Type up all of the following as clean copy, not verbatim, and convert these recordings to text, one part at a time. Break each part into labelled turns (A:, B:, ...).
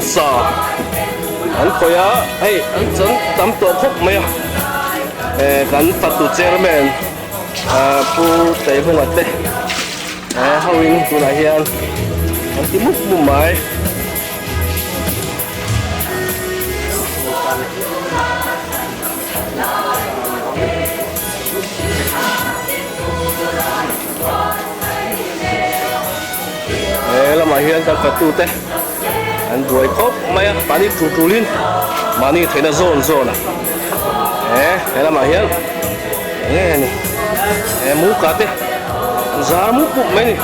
A: sa an khoya hey an chan tam to khop mai kan fatu chairman pu te hung ate hawin tuna hian an ti muk mu mai lama hian kan fatu te an buai khop mai pani tulin mani theina zone zone lama hian nghe ni mu ka te zar mu pu mai ni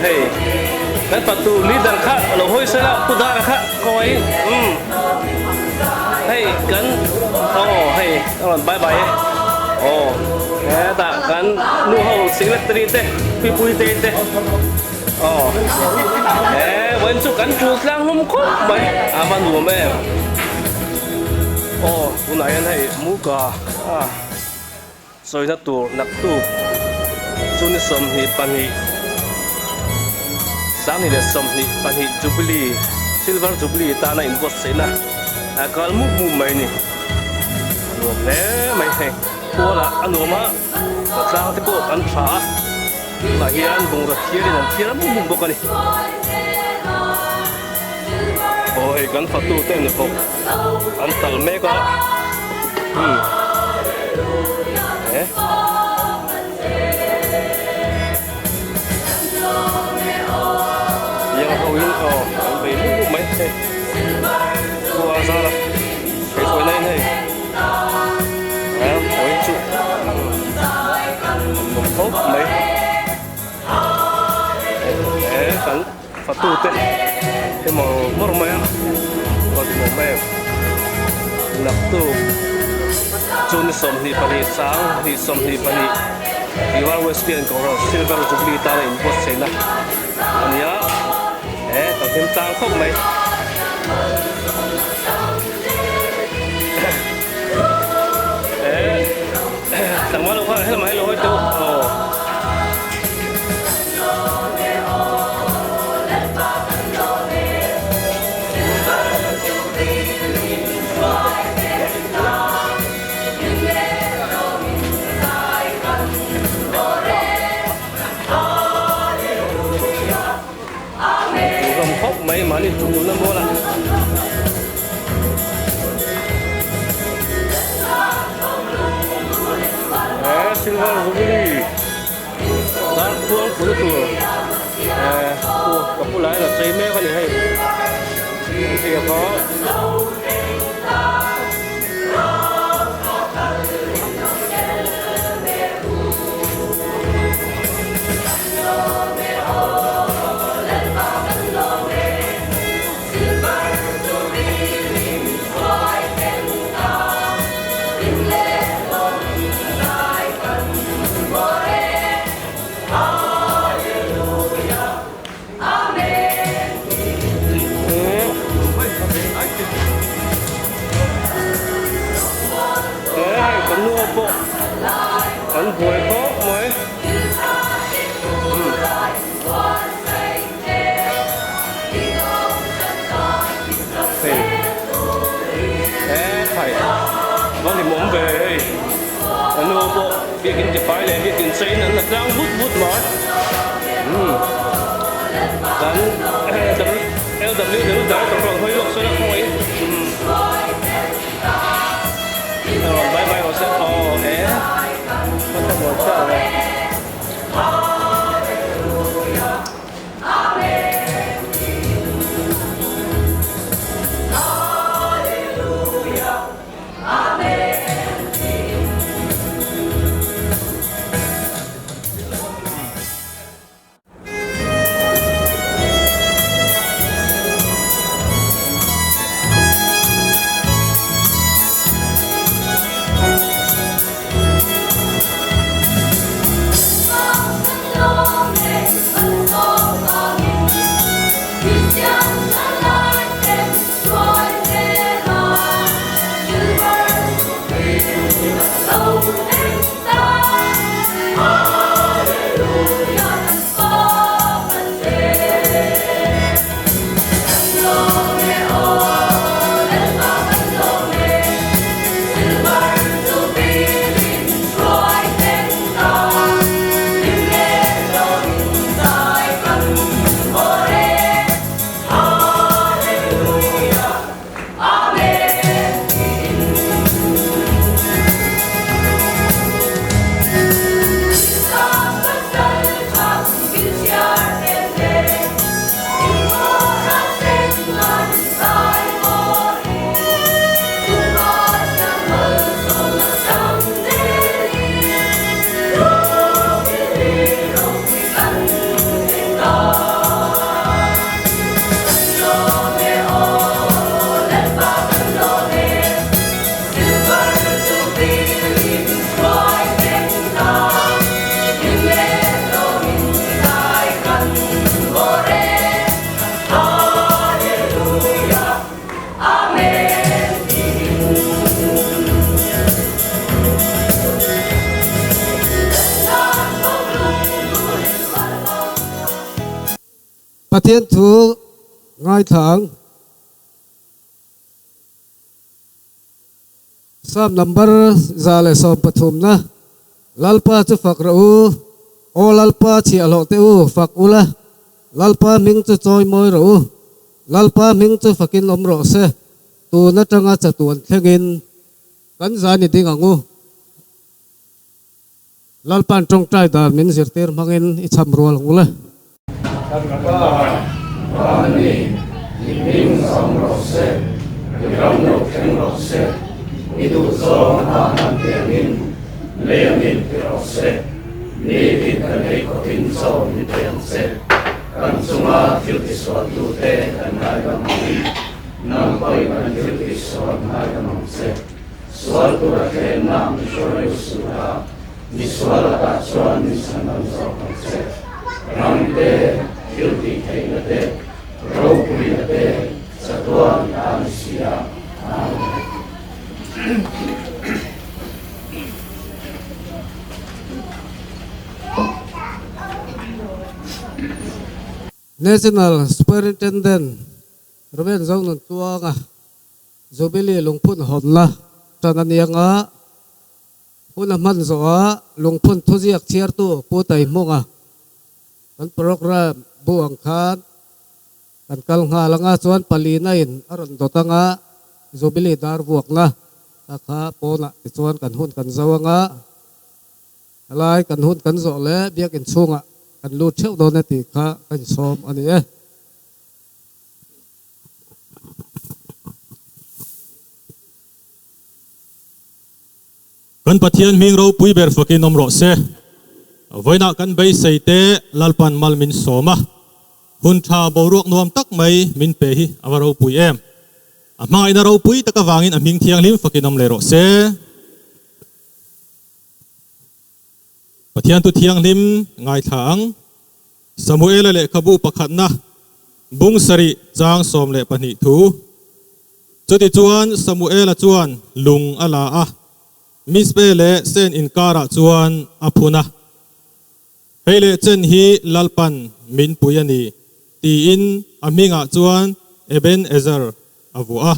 A: hey kan fatu leader kha lo hoi sala pudara kha koi hey kan hey bye bye ta kan nu ho secretary te pipui te vẫn chụp cảnh chụp lang không có mày mà nuôi mẹ hôm nay anh thấy mua cả rồi nó tụ nắp tụ chúng nó sầm thì pan thì sáng thì là sầm thì pan thì jubilee silver jubilee ta này invest thế na kalau mua mày nè nuôi mẹ mày hay mua là anh nuôi mà sáng thì bộ ăn phá là hiền bùng rồi hiền lắm bùng bốc này ôi gan phát tu tên được không ăn tàu mẹ có yang hậu yên anh bị múc mấy thế qua ra là cái thôi này này ôi chú một hốp mấy kan fatu te mo mormaya wat mormaya naktu chun som hi pani sang hi som hi pani diwar westian ko silver jubilee ta in post sena ania ta thêm tang khóc mấy tang malo ha hay mai lo tu mấy mà đi chụp nó mua lại silver jubilee dan puang puluh tu kapu lain là xây mê con này hay thì có anh vui khó mới phải con thì muốn về anh mua bộ việc kinh tế phải này việc kinh tế nó là đang vút nói dan LW dulu dari tolong hoy lo sudah hoy bye bye Jose không có sợ này
B: Pathian thu ngai thang sam number zale som pathum na lalpa chu fak rau o lalpa chi alo te u fak ula lalpa ming chu choi moi rau lalpa ming chu fakin om ro se tu na tanga cha tuan thlengin kan zani ding angu lalpan trong trai dal min zirtir mangin I cham rual ula
C: Amen. Iming som rose, ram no ken rose, idu so hanan temin, leamin rose, ni vitane kotin so ni tense, kan suma filti suatu te kan nagamami, nampai kan filti suat nagamamse, suatu rake nam shoy usura, niswala kasuan nisanam sokamse, ramte filti kainate. Raupuinate satuan Asia.
B: National Superintendent Ruben Zong nun tuanga Zobili lungpun honla tananianga hunaman zoa lungpun thuziak chiartu putai munga kan program buang khan kan kal nga langa chuan palinain aron dotanga Zobili dar buak nga akha pona chuan kan hun kan zawanga alai kan hun kan zo le biak in chunga kan lu theu do na ti kha kan som ani e
D: kan pathian ming ro pui ber fakin nom ro se voina kan bei seite lalpan mal min soma hun tha boruak nuam tak mai min pe hi awaro pui em amang ina ro pui taka wangin aming thiang lim fakin nom le ro se pathian tu thiang lim ngai thang Samuel le kabu pakhat na bung sari chang som le pani thu chuti chuan Samuel chuan lung ala a mispe le sen inkara chuan aphuna hele chen hi lalpan min puyani ti in aminga chuan eben ezer avua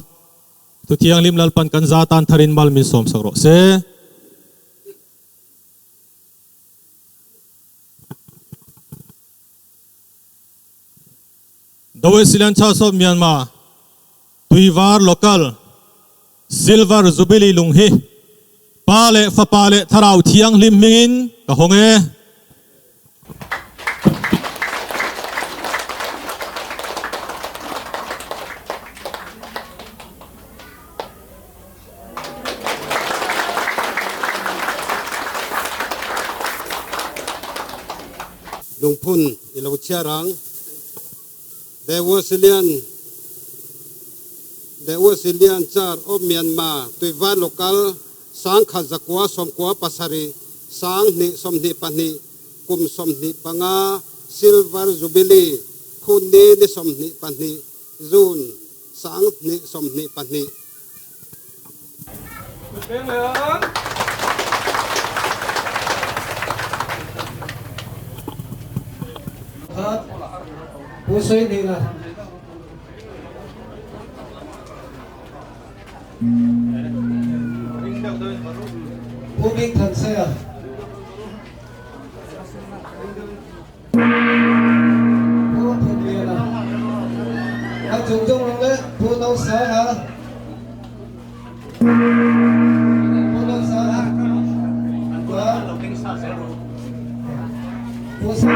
D: tu thiang lim lalpan kan zatan tharin mal min som sakro se dawe silan cha so Myanmar tuiwar local silver jubilee lunghi pale fa pale tharau thiang lim mingin ka honge
B: lungpun ilo chiarang there was Ilian char of Myanmar tuiwar local sang khazakwa somkwa pasari sang ni somni pani kum somni panga silver jubilee khunni ni somni pani june sang ni somni pani pusoi ni na Moving Tansaya. Cô thuộc về là anh dùng trong lòng đấy, cô nấu xá hả? Cô nấu xá hả? Cô xá.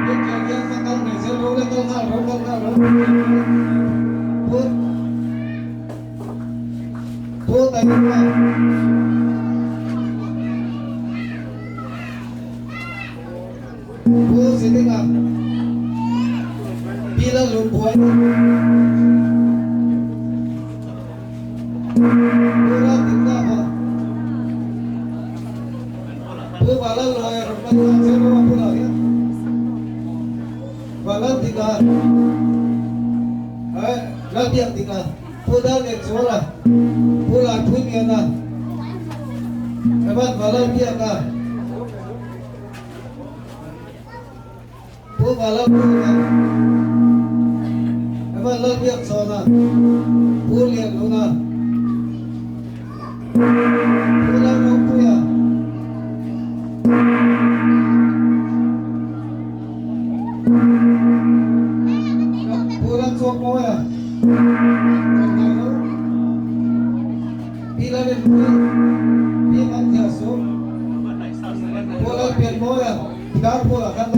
B: Cô kêu kêu phát công này sẽ lưu lên công thảo rồi. Cô tay đúng không? Cô sẽ đi làm đi ra lùm quay cô ra tính ra mà cô vào lên rồi rồi bắt đầu sẽ nó cô lại vào lên tính ra đấy ra điện tính ra cô đã lên số là cô lại thuê tiền ra các bạn vào lên điện ra cô vào lớp Kapan lebih sana, pulian luna, pulang mampu ya. Pulang sok mau ya. Pila ni pila tiaso. Pulang pian mau ya. Dar pulang kan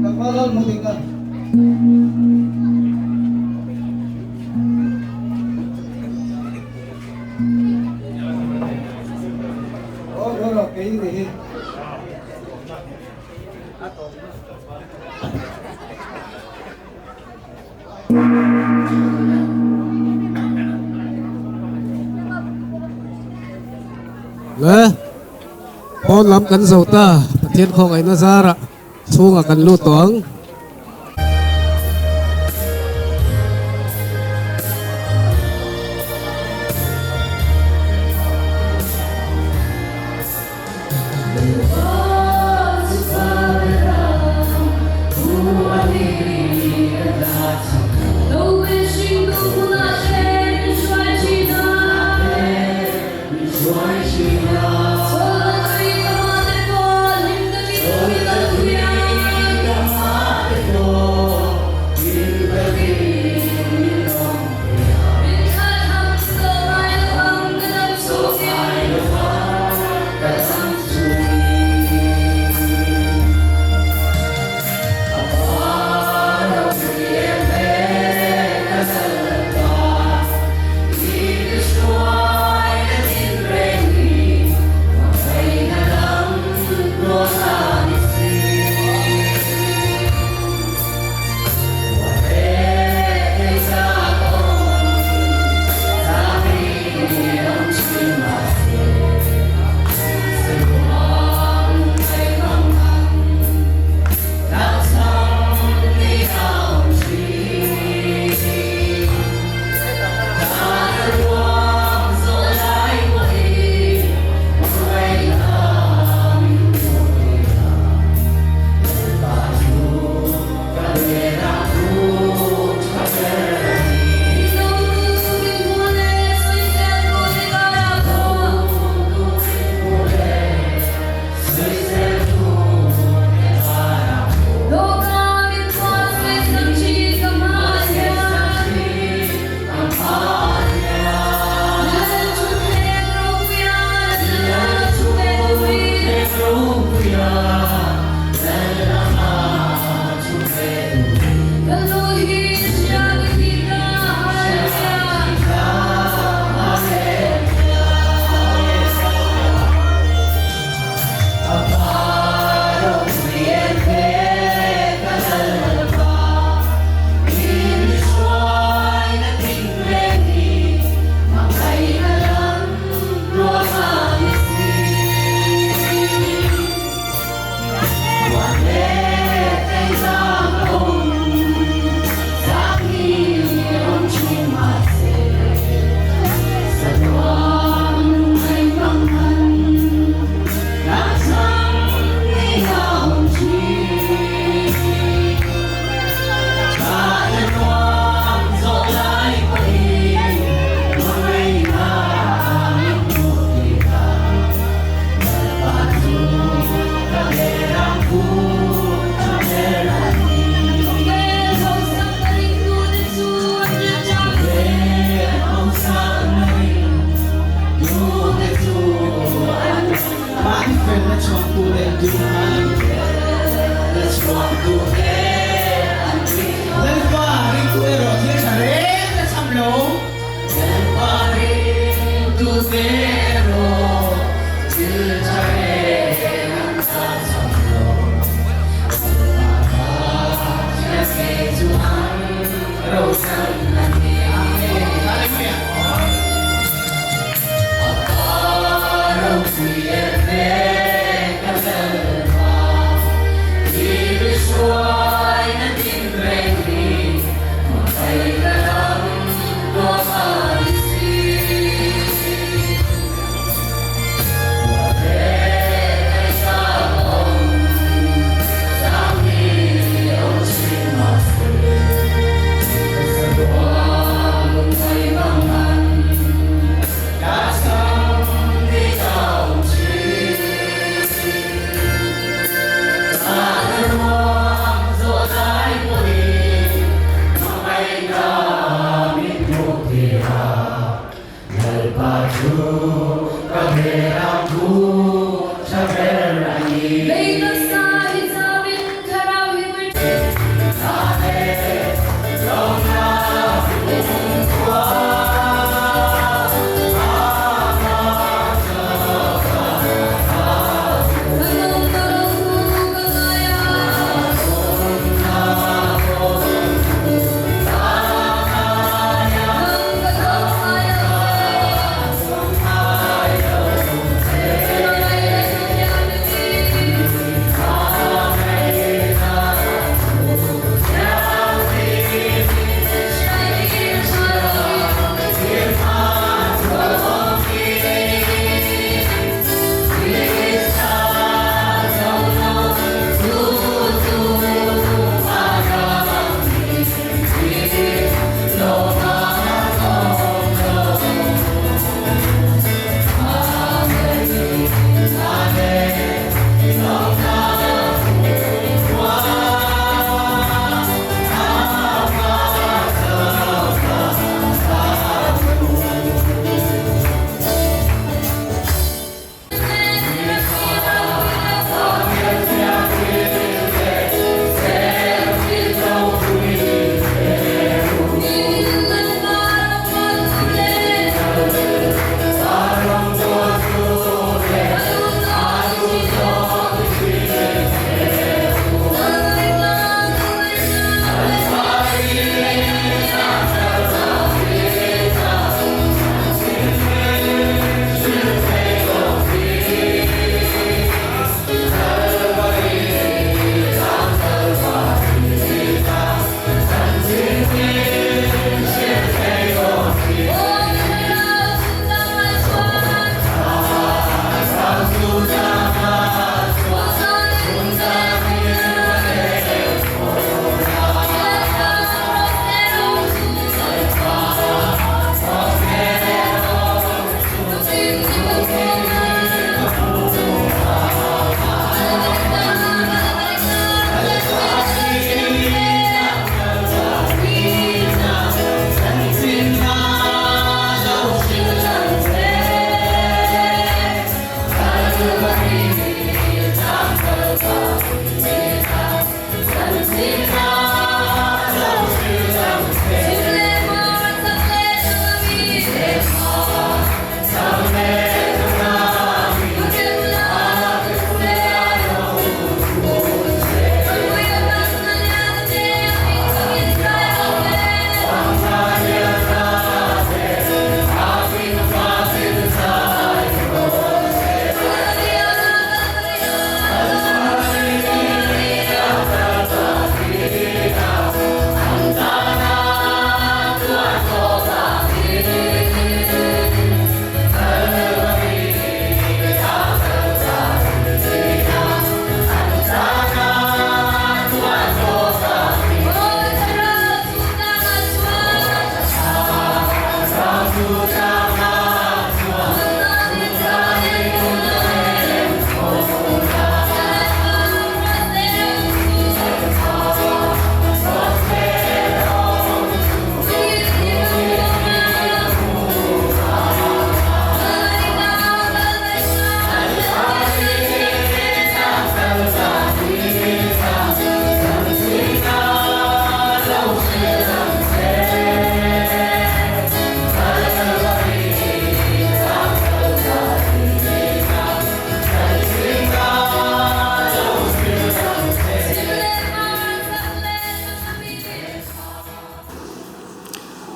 B: kapalan mudikan. Oh, rồi cái gì? Leh, pon lam kan sauta, patien khong ai nazara, chung akan lutong.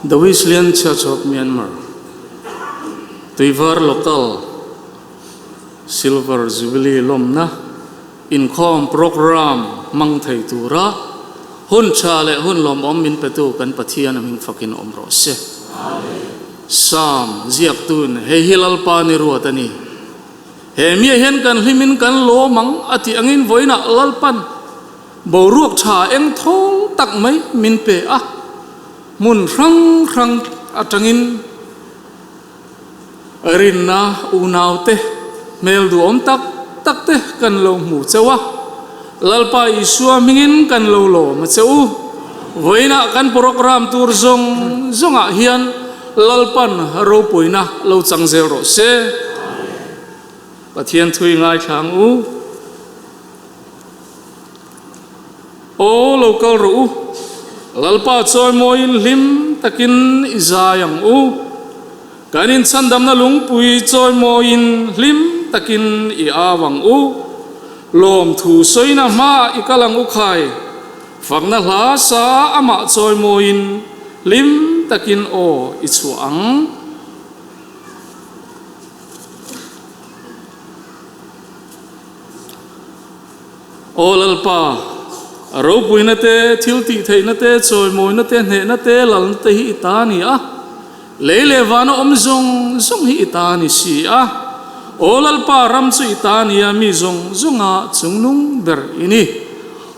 C: The Wesleyan Church of Myanmar, Tuivar Local Silver Jubilee Lomna, Income Program Mang Thai Tura, Hun Chale Hun Lom Om Min Petu Kan Patian Aming Fakin Om Rose. Sam Ziaktun, He Hilal Pani Ruatani, He Mia Hen Kan Himin Kan Lo Mang Ati Angin Voina Lalpan, Boruak Cha Eng Thol Tak Mai Min Pe Ah. Mun rang rang atangin rinna unaw te mel du om tak tak te kan lo mu chawa lalpa isua mingin kan lo lo ma cheu voina kan program tur zong zonga hian lalpan ro puina lo chang zel ro se pathian thui ngai thang u o local ro lalpa choi moin lim takin izayang u kanin chandam na lungpui choi moin lim takin I awang u lom thu soina ma ikalang u khai fangna hla sa ama choi moin lim takin o ichuang o lalpa ro puina te thil ti theina te choi moina te hne na te lal te hi ta ni a leile vano om zong zong hi ta ni si a o lalpa ram chu ita ni a mi zong zonga chungnung ber ini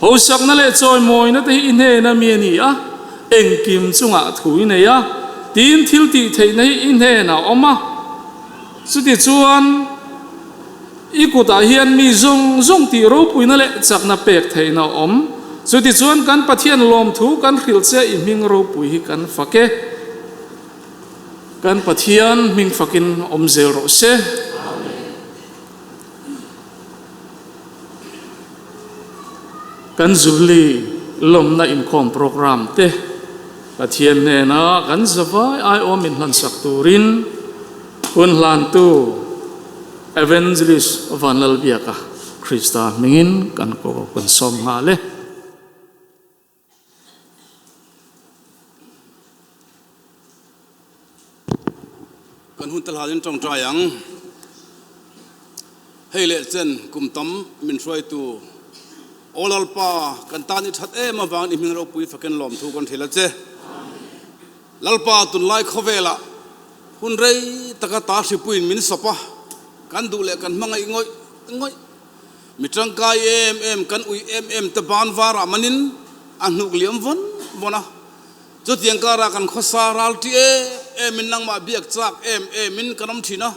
C: ho sak na le choi moina te hi hne na mi ni a eng kim chunga thui nei a tin thil ti theina hi hne na oma chu ti chuan ikuta hian mi zong zong ti ro puina le chakna pek theina om chu ti chuan kan pathian lom thu kan hril che I ming ro pui hi kan fake kan pathian ming fakin om zel ro se kan zuli lom na in khom program te pathian ne na kan zawai ai om in hlan sak turin hun hlan tu evangelist vanal biaka Krista mingin kan ko kon som nga le
E: kan hun tal halin trong trayang hele chen kum tam min roi tu olalpa kan tani that e ma wang I ming ro pui faken lom thu kon thela che lalpa tun lai khovela hun rei taka ta si puin min sopa kan du le kan mangai ngoi mitrang kai em kan ui em te ban wara manin anuk liam von bona chu tiang kara kan khosa ral ti e min nang ma biak chak em min kanam thina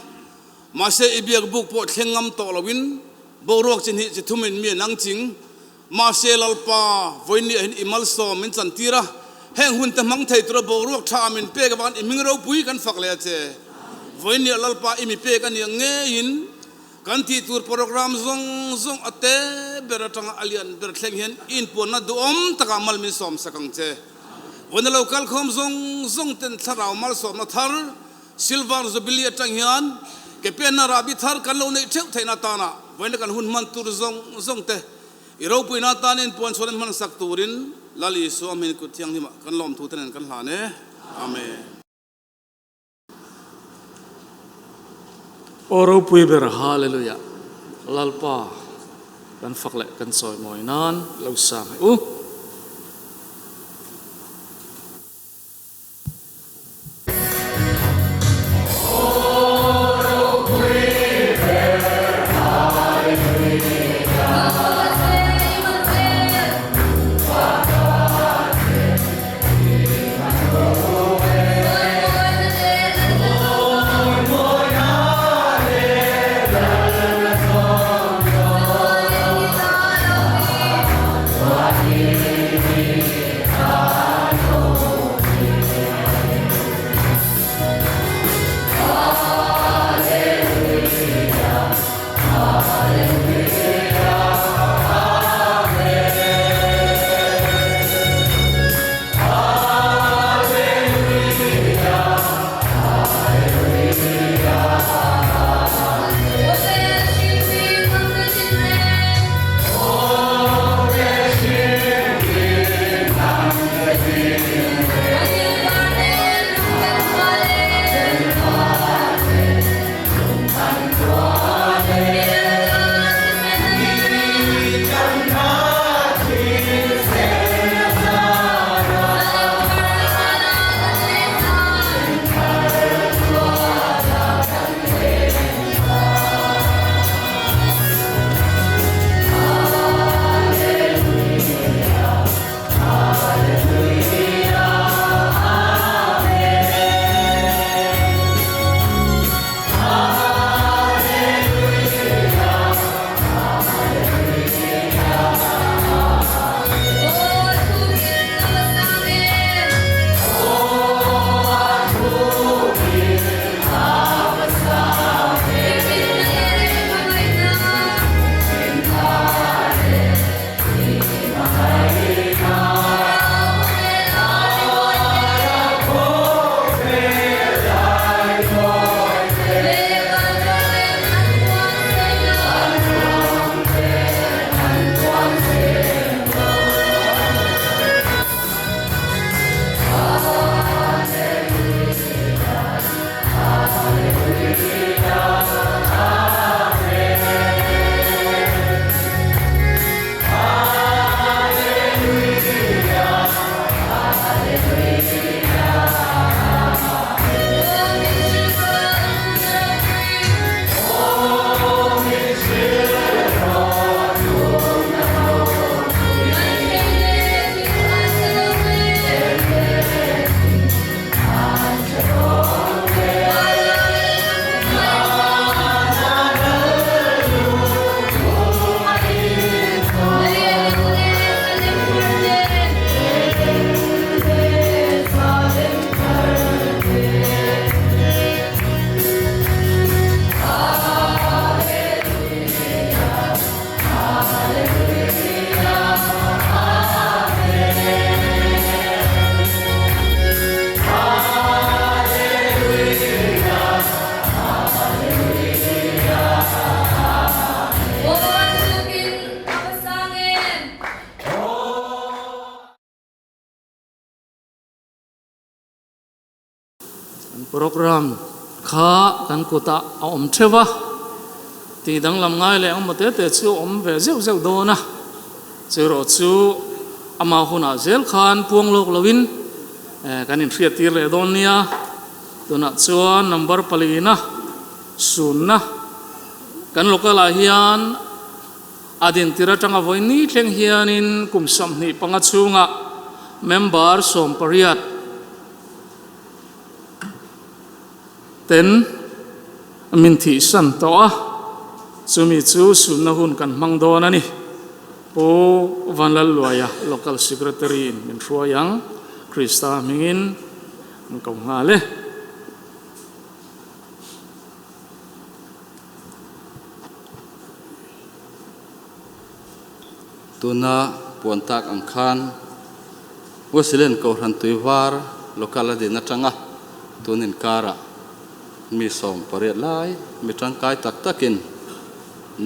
E: ma se I biak buk po thlengam to lawin borok chin hi chi thumin mi nang ching ma se lalpa voini hin imal so min chan tira heng hun te mang thei tra borok tha min pe ga ban I ming ro pui kan fak le che voini lalpa imi pe kan yang nge in kan ti tur program zong ate beratang alian ber thleng hian in pon na du om taka mal min som sakang che wana local khom zong ten tharau mal som na thar silver zubilia tang hian ke pen na rabi thar kan lo nei theu theina ta na wana kan hun man tur zong te iro puina tanin pon solen man sak turin lali so min ku thiang ni ma kan lom thu ten kan hla ne amen
C: oro pui ber hallelujah lalpa kan fakle kan soi moi nan lo sang u
F: Yeah.
C: program ข้ากันกุตะเอาอมเทวะตีดังลำง่ายเลยมาเตะชูอมเวเจ้าโดนะเจอรชูอามาหุนาเซลขานพวงโลกลวินกันอินเฟียตีเลยโดนเนี่ยตัวนัดชัวนัมเบอร์ปลีนะศูนย์นะกันโลกลาฮิยันอดินติระจังอวัยนี้เชียงฮิยันินกุมสัมนิปังชูงะเมมเบอร์สมปริยัตเต็นมินทิสันตัวซูมิจูสุนหุนกันมังโดนันี่โอวันละลวยะ local secretary มินชัวยังคริสตามิงินมันกงหาเลย
E: ตัวน่ะปวนตักอังคารวัสเลนกอรันตุยวาร์ local เดนัจังะตัวนินการะมีสองประเทศหลายมีจังกายตักกิน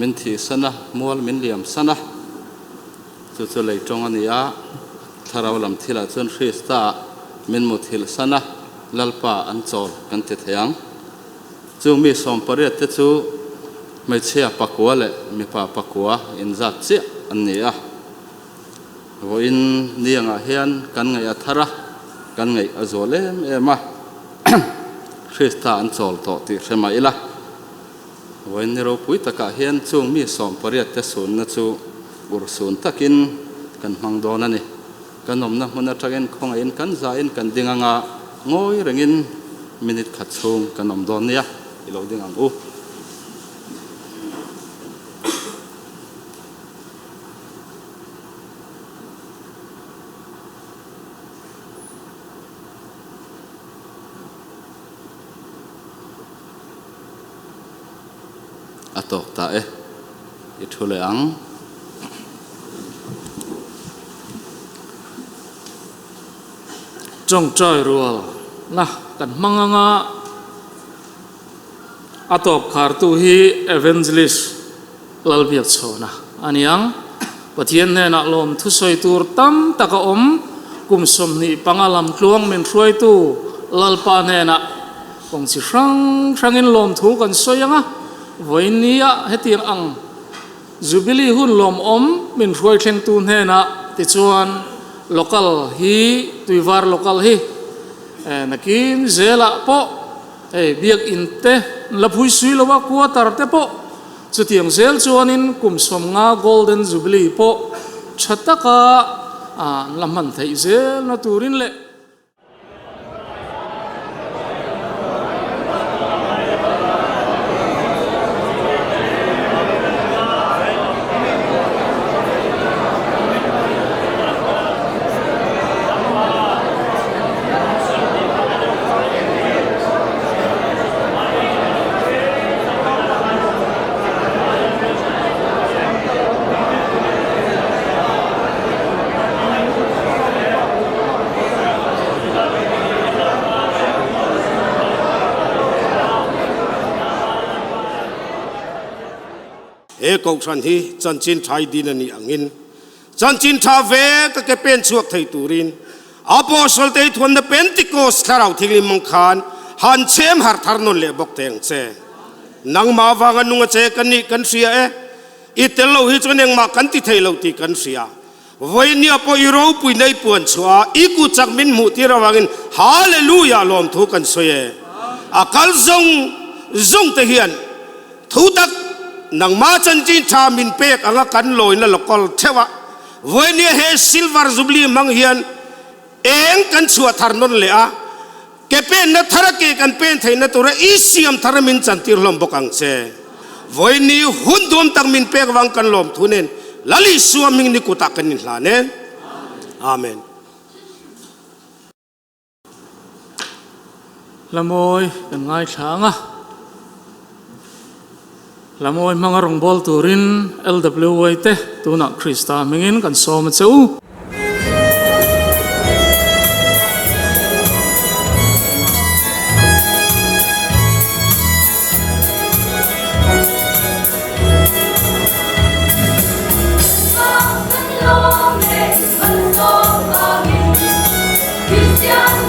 E: มินทีสนะมัวมินเหลี่ยมสนะสุดๆเลยจงอันนี้ถ้าเราลำที่ละจนคริสตามินมุทิลสนะลัลปาอันโจลกันติดยังจูมีสองประเทศที่จูไม่เชื่อปักวัวเลยมีป่าปักวัวอินจัดเสียอันนี้ว่าอินนี่ยังเฮียนกันไงอัทระกันไงอโจเลมมาคริสตาอันโจลต่อติเสมาอีละวันนี้เราพูดตะกะเฮียนจูมีสองประเทศที่ศูนย์นะจูบุรุษตะกินกันมังโดนันนี่กันนมนะมันจะกันคงเอ็นกันใจเอ็นกันดิ่งงางอยเรื่องอินมินิขัดชงกันนมโดนเนี่ยอีเราดิ่งงอูอัตโตตาอิทุเลอัง
C: จงใจรัวนะกันมังงะอัตบคาร์ตูฮีเอเวนเจลิสลลเบียดโซนะอันยังปะเทียนเนนักลมทุสอยตูร์ตั้มตะกอมกุมสมนีปังอลัมคลวงเมนช่วยตูลลปาเนนะคงสิช่างอินลมถูกันสอยยังอ่ะวันนี้เฮตียงอังจูบิลีหุ่นลมอมเมนช่วยเชงตูเนนะติจวน local hi tuivar local hi nakin zela po biak inte laphui sui lawa kwa tarte po chutiang zel chuanin kumsom nga golden jubilee po chataka lamhan thei zel na turin le
F: กองชันที่จันจินชายดินนี่อังอินจันจินชาเวก็แกเป็นชวกไทยตูรินอาโปสลเตยทวนเดเป็นติโกสคาราทิลิมังคานฮันเชมฮาร์ทาร์นนเลบกเตงเซนังมาวางันุงเจกันนี่กันเสียอีเตลโลฮิจวนยังมากันติเทลโลติกันเสียวันนี้พออีโรปุยในปวนชัวอีกูจักมินมุติระวังอินฮาเลลูยาลอมทุกันสวยอาคัลซงเทียนทุตักนังมาจันจินชามินเปกอังกันลอยนั่นละกอลเทวะวันนี้เฮซิลวาร์จุบลีมังเฮียนเองกันชัวทารนนเลยแกเป็นนัทระเกกันเป็นไทยนัตัวอีสิยมทารมินจันทิรลมบกังเซวันนี้หุ่นดวมตังมินเปกวังกันลมทุเนนลลิสวามิงนิคุตักนิลาเนนอาเมน
C: ละโมยเป็นไงช้างอ่ะละโมยมังรองบอลตูริน LWY เตตัวนักคริสตามิงินกันโซมเจ้า
G: Christian,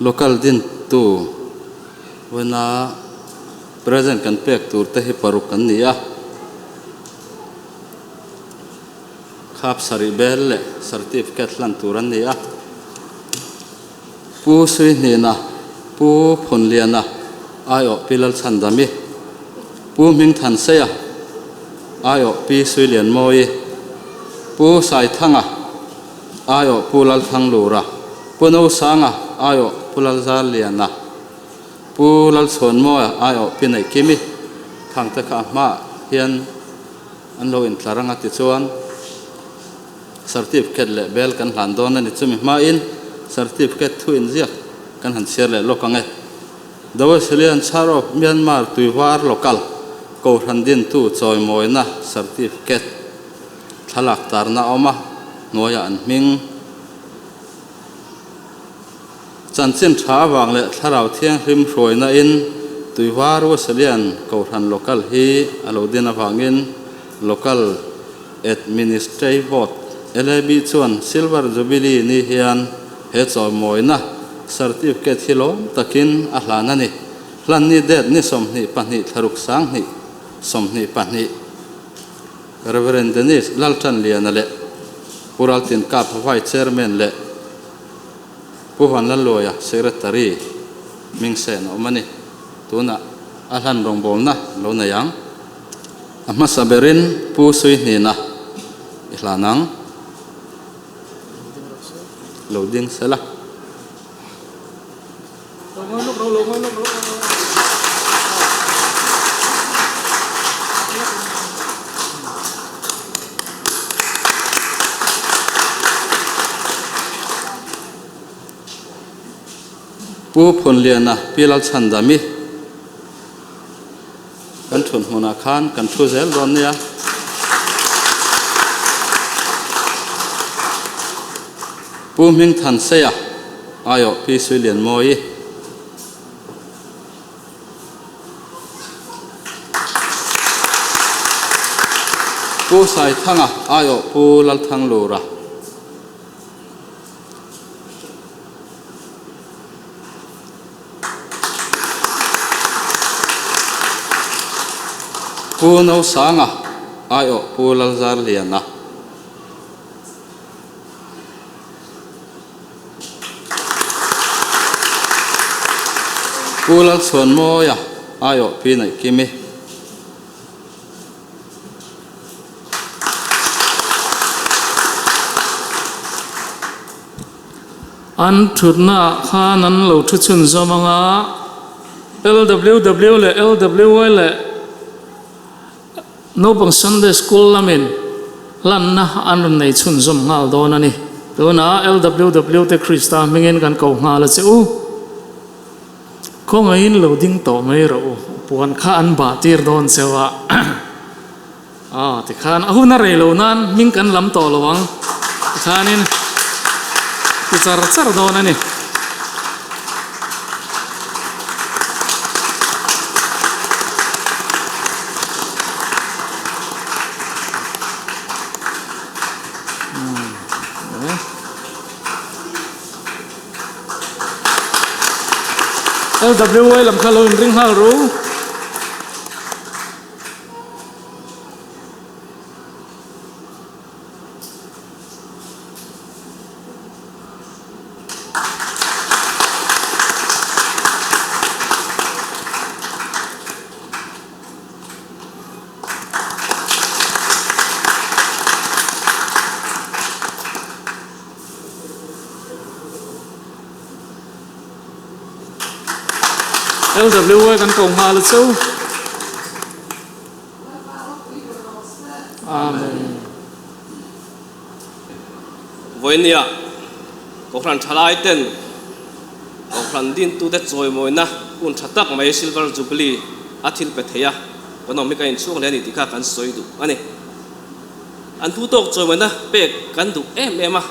C: local din tu wana present kan pek tur te hi paruk kan nia khap sari bel le certificate lan turan nia pu sui ni na pu phun liana ayo pilal chandami pu ming than seya ayo pi sui lian moi pu sai thanga ayo pulal thang lura puno sanga ayo pulal zal liana pulal son mo ayo pinai kimi khang ta kha ma hian an lo in tlaranga ti chuan certificate le bel kan hlan don ani chumi ma in certificate thu in ziak kan han share le lokange dawa selian charo Myanmar tuiwar local ko handin tu choi moina certificate thalak tarna oma noya an ming chanchin tha wang le tharau thiang hrim hroina in tuiwar wa selian ko han local hi alodina wangin local administrative board LAB chuan silver jubilee ni hian he choi moina certificate hilom takin a hlanani hlan ni det ni somni pani tharuk sang ni somni pani Reverend Dennis Laltan liana le Puraltin Kap Vice Chairman le Puhan Laloya Secretary Mingsen omani tuna alhan rongbom na lo na yang ama saberin pu sui ni na ihlanang loading sala ปูผลเลียนนะพี่ลักชันดามิกันทุนหัวหน้าคานกันทุเซลรอนเนี่ยปูมิงทันเสียอายอพี่สุเลียนมอยปูใส่ทั้งอายอปูลัลทั้งโลระปูนเอาสางอายอปูลัลซาร์เลียนนะปูลัลส่วนมอยอายอพี่ไหนกิมอันทุนน่ะข้านั้นเราทุชนจอมังLWW และ LWY และโนบังซันเดย์สคูลละมินลันนะอันนั้นในชุนจอมงาลโดนนี่ตัวน่ะ LWW แต่คริสต์มิงเงินกันเก่างาลเจ้าคงไอ้เราดิ้งโตไม่รู้ปวนข้าอันบาดตีร์โดนเสวะที่ข้าหุ่นอะไรเหล่านั้นมิงกันลำโตระวังข้านี่ที่จะรักษาโดนนี่LWY ลำคาโลนริงฮารูLWY กันเก่างาลเจ้าอาเมน
A: วันนี้ก็พลันทลายเต็นก็พลันดินตูเด็ดจอยมวยนะอุนชัดตักไม่ซิลเวอร์จูบลีอาทิตย์เป็ดเฮียก็น้องไม่กันช่วงเรียนนี่ที่ข้ากันสวยดูอันนี้อันผู้ตกจอยมวยนะเป็กกันดูมา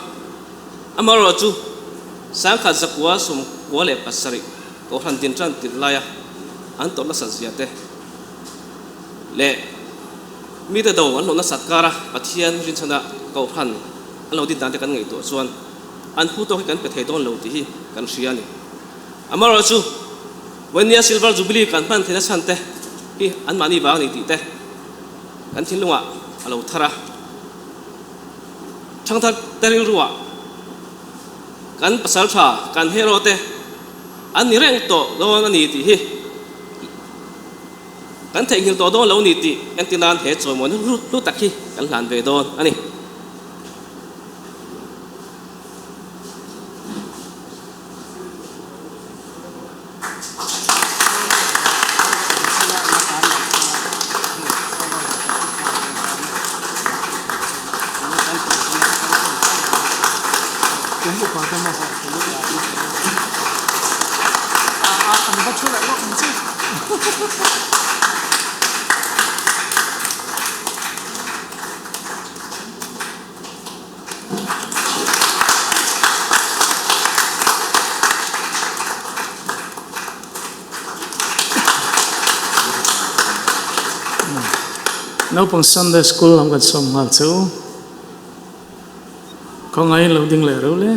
A: อามารอจูสังขัดสักว่าสมกัวเล็บปัสสริก็พลันดินจันติดลายอันตัวละสัตย์เสียเตเละมีแต่ดาวอันโน้นสัตย์การะปะเทียนรินชนะก็พลันอันเราดินตามแต่กันไงตัวส่วนอันผู้ตกกันเป็ดเฮต้นเราที่กันเสียนี่อามารอจูวันนี้ซิลเวอร์จูบิลีกันพันเทนัสันเตที่อันมานี่บางนี่ตีเตกันทิ้งลงอ่ะเราทาระช่างทัดเตริรัวกันภาษาชากันเฮโรเตอันนี้เร่งโตโดนนี่ตีกันเทงิลโตโดนเรานี่ตีกันที่นานเหตุสมมุติรู้ตักที่กันหลานเวโดนอันนี้น้องปังซันเดย์สคูลลำกันสมงาเจ้าเขาไงเราดิ้งเลยรู้เลย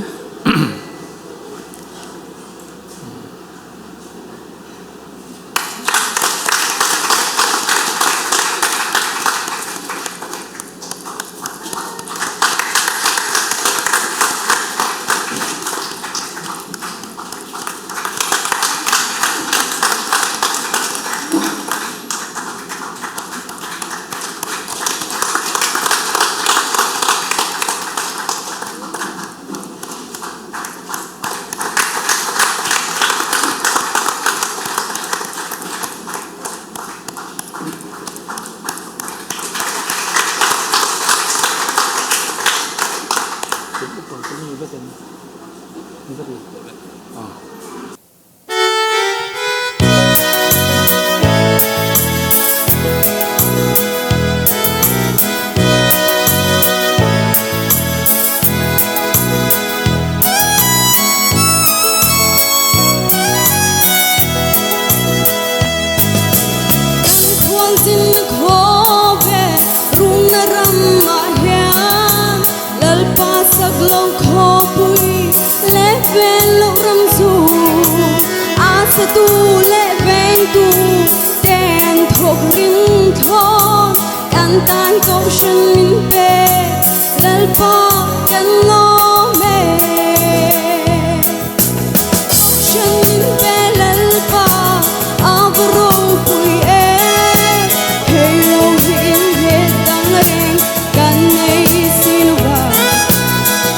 A: น
G: lâu khó bụi lẽ bên lâu râm dù asa tu lẽ bên tu đèn thuộc riêng thôn can tan câu chân min bê lal pa can lo mê chân min bê lal pa avro bụi em hey lâu hiên hết đang rèn can nay xin vào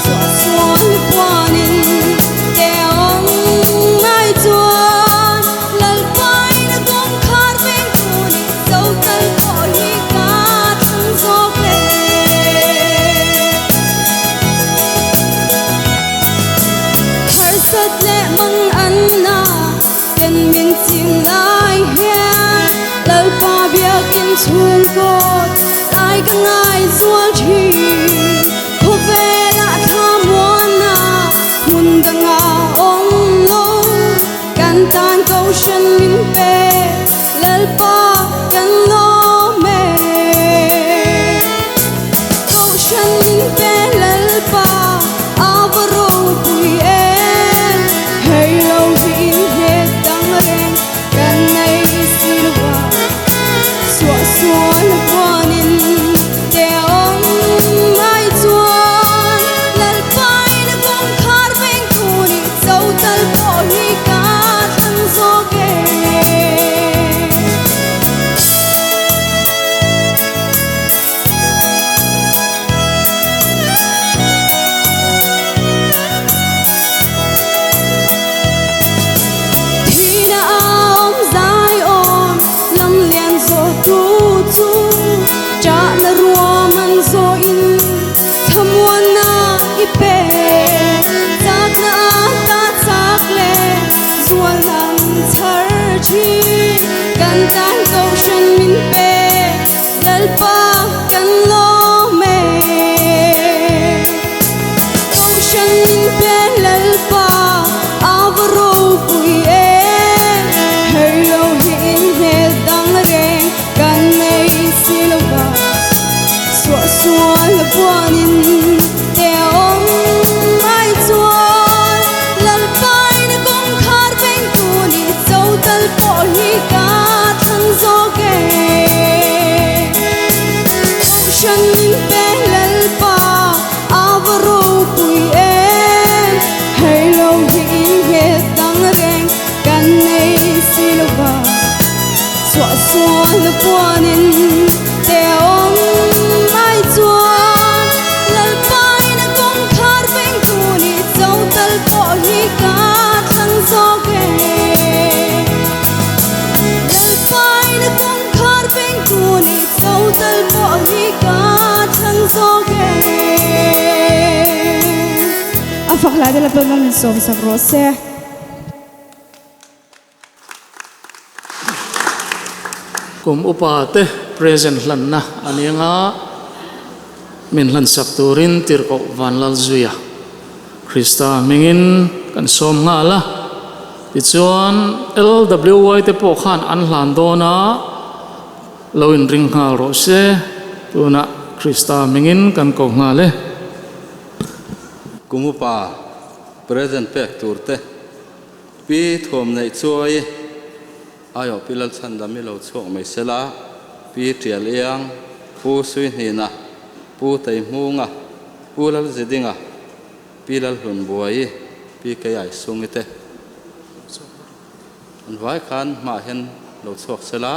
G: xóa xuân quanin teong mai chuan lal pai na gom khar bên tuni dấu tal ko hi ka thang zok le har sat le mang anna ten min chim lai hian lal pa biakin chul kot lai ka ngai zual thi ko vela thamona hun danga ong lo kan tan câu chân min pe lal pa kan lo me câu chân min pe lal pa avro pui em hey lâu hin hết đang rèn kan nay silva xóa xuân quanin teong mai chuan lal pai na gom khar bên tuni dấu tal ko hi ka thang zok e Thina aom zai on lam lian zo tu chu cha na rua man zo in thamuan na ipe tak na ta tak le zual lam char chi kan tan câu chân min pe lal pa kan lo me câu chân min pe lal pa avro pui em hey lâu hin hết đang rèn kan nay silva xóa xuân quanin teong mai chuan lal pai na gom khar bên tuni dấu tal ko hi ka thang zok e câu chân min pe lal pa avro pui em hey lâu hin hết đang rèn kan nay silva xóa xuân quanin teong mai chuan lal pai na gom khar bên tuni dấu tal ko hi ka thang zok e lal pai na gom khar bên tuni dấu tal ko hi ka thang zok e afak la de la pemang som sa rose
C: kum upate present lan na anianga min lan sak turin tir ko van lal zuya Krista mingin kan som nga la ti chuan LWY te po khan an hlan dona lo in ring ngal ro se tuna Krista mingin kan ko nga le
H: kumupa present pek turte pi thom nei chuai ayo pilal chan dami lo chok mai sela pi trial yang pu sui ni na pu tai munga pu lal zedinga pilal hun buai pi kai ai sungite an vai khan ma hen lo chok sela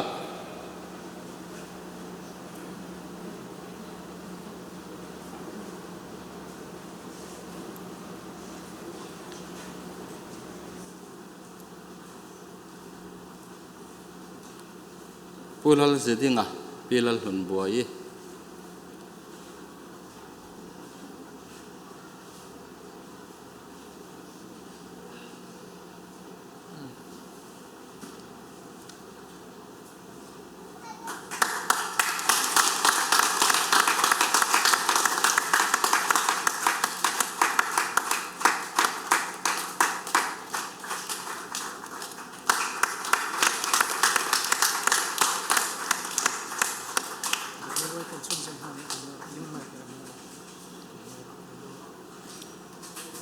H: pulal zedinga pilal hun buai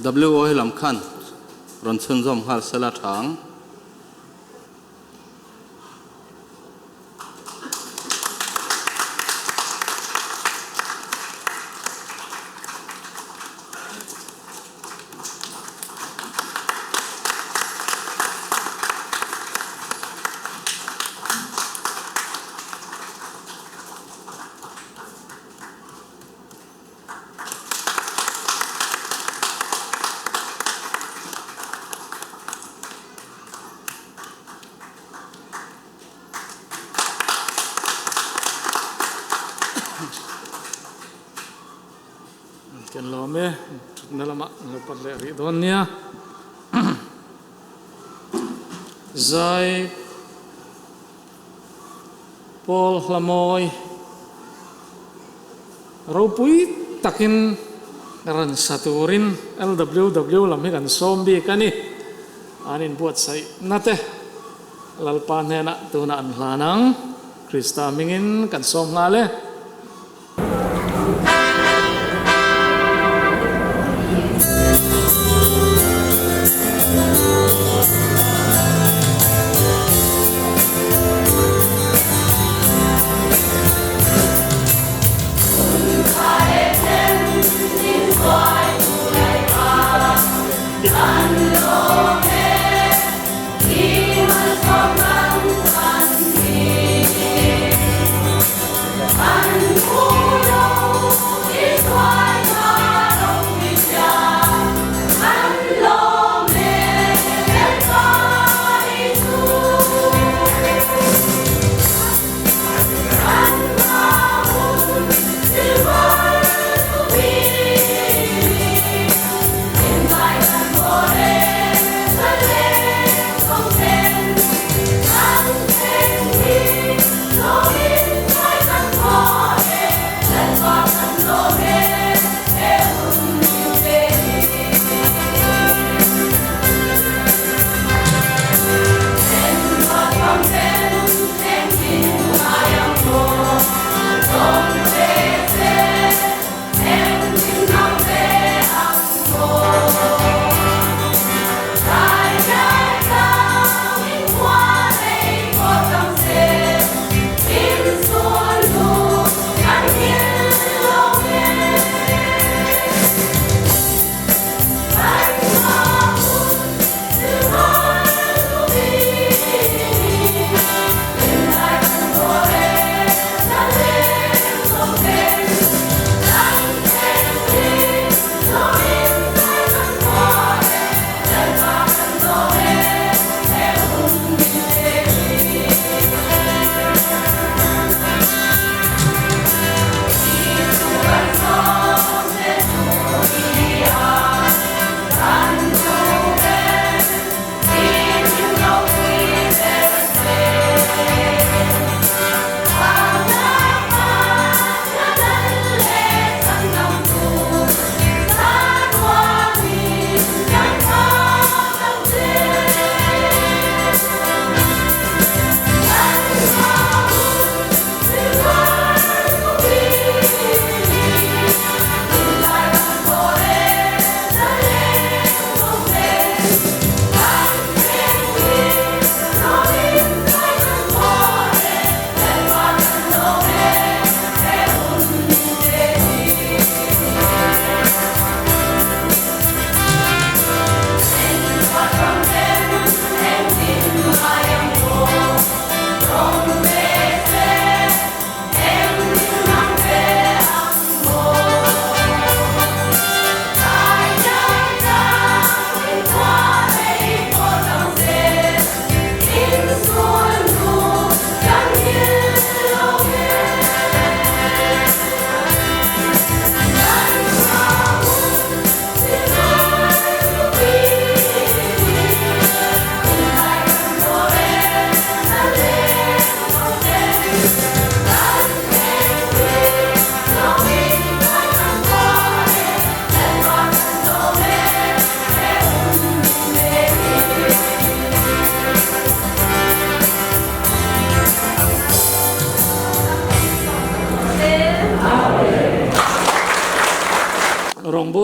H: LWO hi lam khan ron chun zom hal sela thang
C: ken lo me nalama lo pat le ri don nia zai Paul Hlamoy ropui takin ran saturin LWW lam hi kan sombi kani anin buat sai nate lalpan hena tuna an hlanang Krista mingin kan som ngale
G: Hãy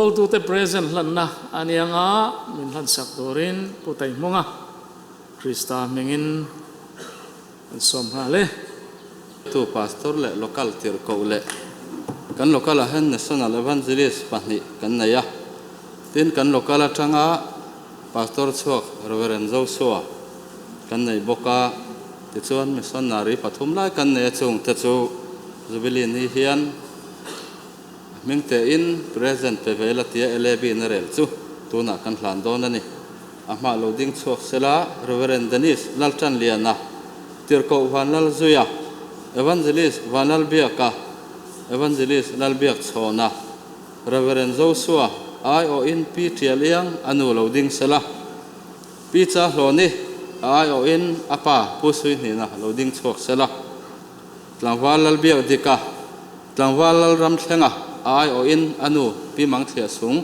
C: bol tu te present lan na anianga min han sak dorin putai monga Krista mengin an som hale
H: tu pastor le local tir ko le kan local a hen national evangelist pahni kan na ya tin kan local atanga pastor chuak reverend Joshua kan nei boka ti chuan missionary pathum lai kan ne chung te chu jubilee ni hian mingte in present pe vela tia elebi na rel chu tuna kan hlan don ani ama loading chuak sela reverend Dennis lalchan liana tirko vanal zuya evangelist vanal biaka evangelist lalbiak chona reverend Joshua ai o in PTL yang anu loading sela pizza hloni ai o in apa pusui ni na loading chuak sela tlangwal lalbiak dika tlangwal ram thlenga ai o in anu pi mang thia sung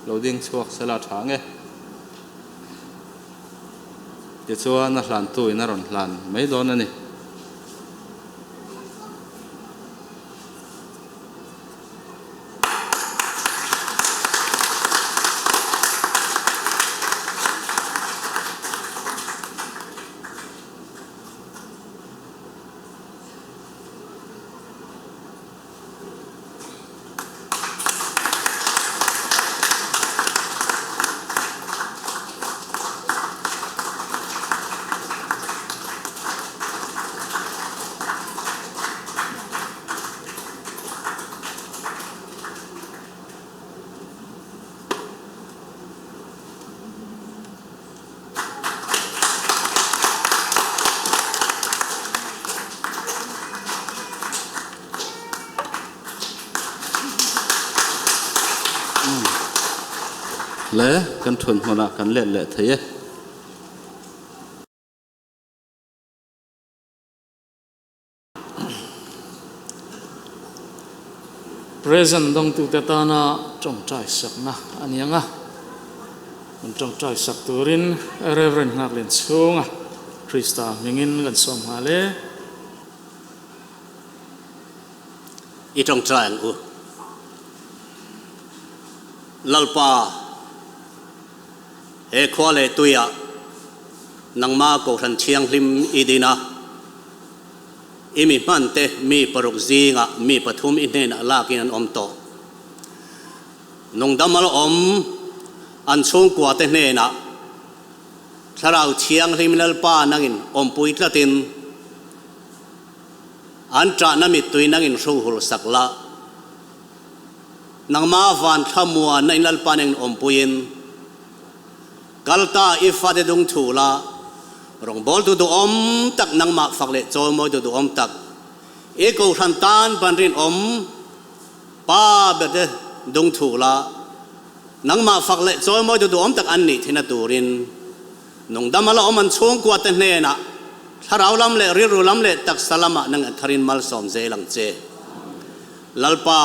H: loading chuak sela thange ti chuan na hlan tu in a ron hlan mai don ani le kan thun hona kan le theye
C: present dong tu te ta na trong trai sak na anianga mun trong trai sak turin reverend ngaklen chunga Krista mengin kan som hale
I: i trong trang u lalpa he khwale tuya nangma ko than thiang hlim idina imi mante mi paruk zinga mi pathum inen alakin an omto nong damal om an chung kwa te hne na tharau thiang hlim lalpa nangin ompui tlatin an tra na mi tui nangin ru hul sakla nangma van thamua na lalpa nangin ompuin kalta ifade dung thula rong bol tu om tak nang ma fakle choi moi tu om tak e ko than tan banrin om pa bede dung thula nang ma fakle choi moi tu om tak an ni thina turin nong damala om an chung kwa te hne na tharau lam le ri ru lam le tak salama nang tharin mal som je lang che lalpa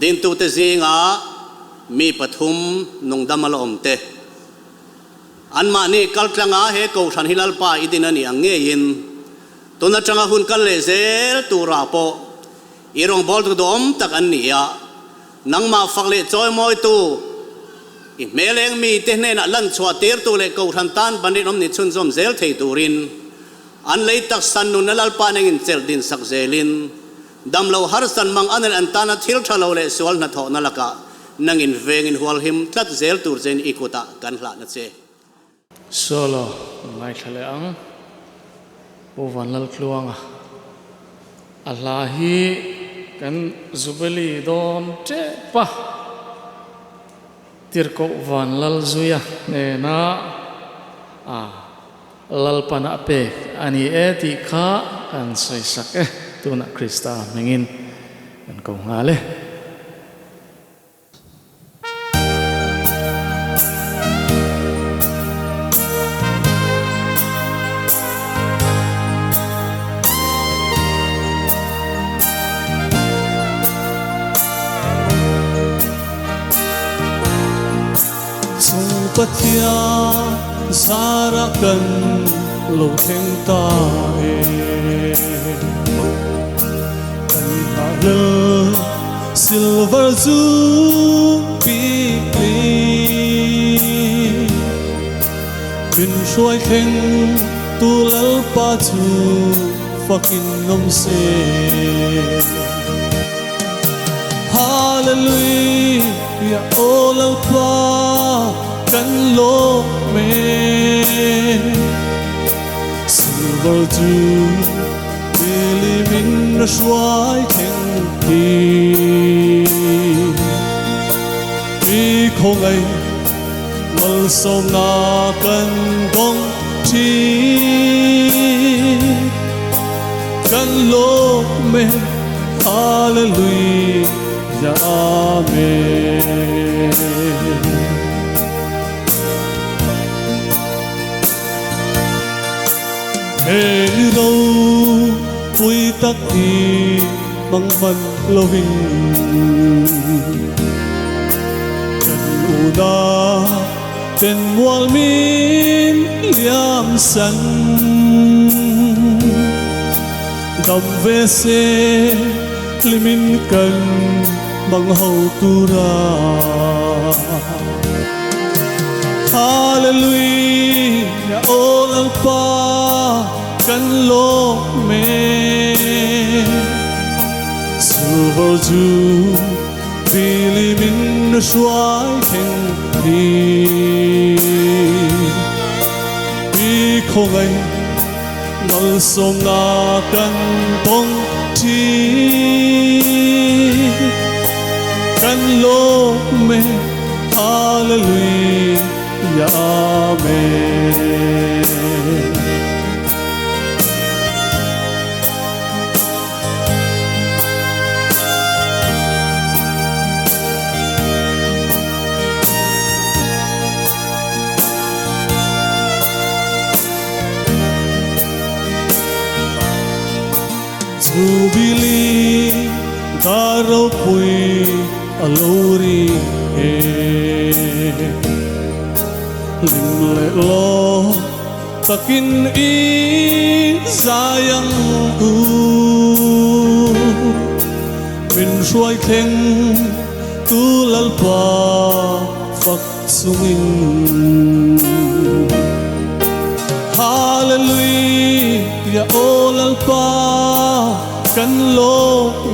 I: din tu te zinga mi pathum nong damala om te an ma ni kaltlanga he ko than hilal pa idin ani ange yin tuna changa hun kal le zel tu ra po irong bol tu dom tak an ni ya nang ma fakle choi moi tu i meleng mi te hne na lan chwa ter tu le ko than tan bandit om ni chun zom zel thei turin an lei tak san nu na lal pa nengin chel din sak zelin dam lo har san mang anel an tana thil thalo le sual na tho na laka nangin vengin hual him tlat zel tur zen ikuta kan hla na che
C: solo mai thale ang po vanal kluanga allahi kan jubilee don che pa tirko vanal zuya ne na lalpana pe ani eti kha kan sai sak tuna Krista mengin kan ko ngale
J: pathia sarakan lo theng ta e kan ha le silver jubilee bin shuai kheng tu lal pa chu fakin nom se hallelujah all alpa kan lo me silver jubilee min shuai kheng đi không ai mal sông na cần gong chi cần lô me hallelujah amen hey đâu vui tắc đi bằng phần loving cần u da tên mual min liam san đầm về xe limin cần bằng hậu tu ra hallelujah all alpa cần lo me silver jubilee min shuai kheng đi không ai mal sông na kan tong chi kan lo me hallelujah amen Jubilee darau pui alori lim le lo takin i sayang u min shuai kheng tu lalpa fak sungin hallelujah all alpa kan lo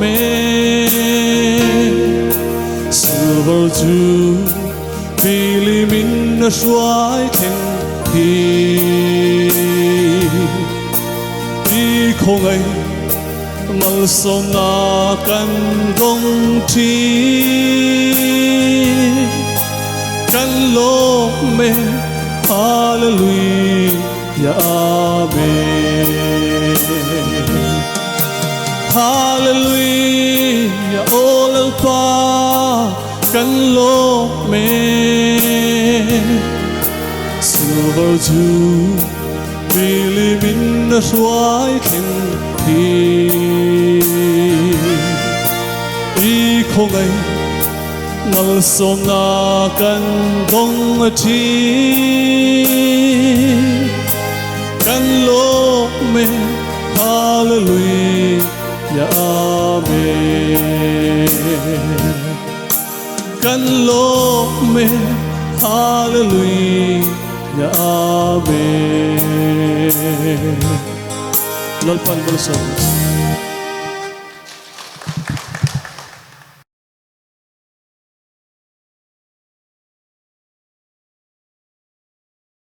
J: me silver jubilee min shuai kheng đi không ai mal sông na kan gong chi kan lo me hallelujah amen hallelujah all alpa kan lo me silver jubilee min shuai kheng đi không ai mal sông na kan gong chi kan lo me hallelujah amen kan lo me hallelujah amen lalpan bersama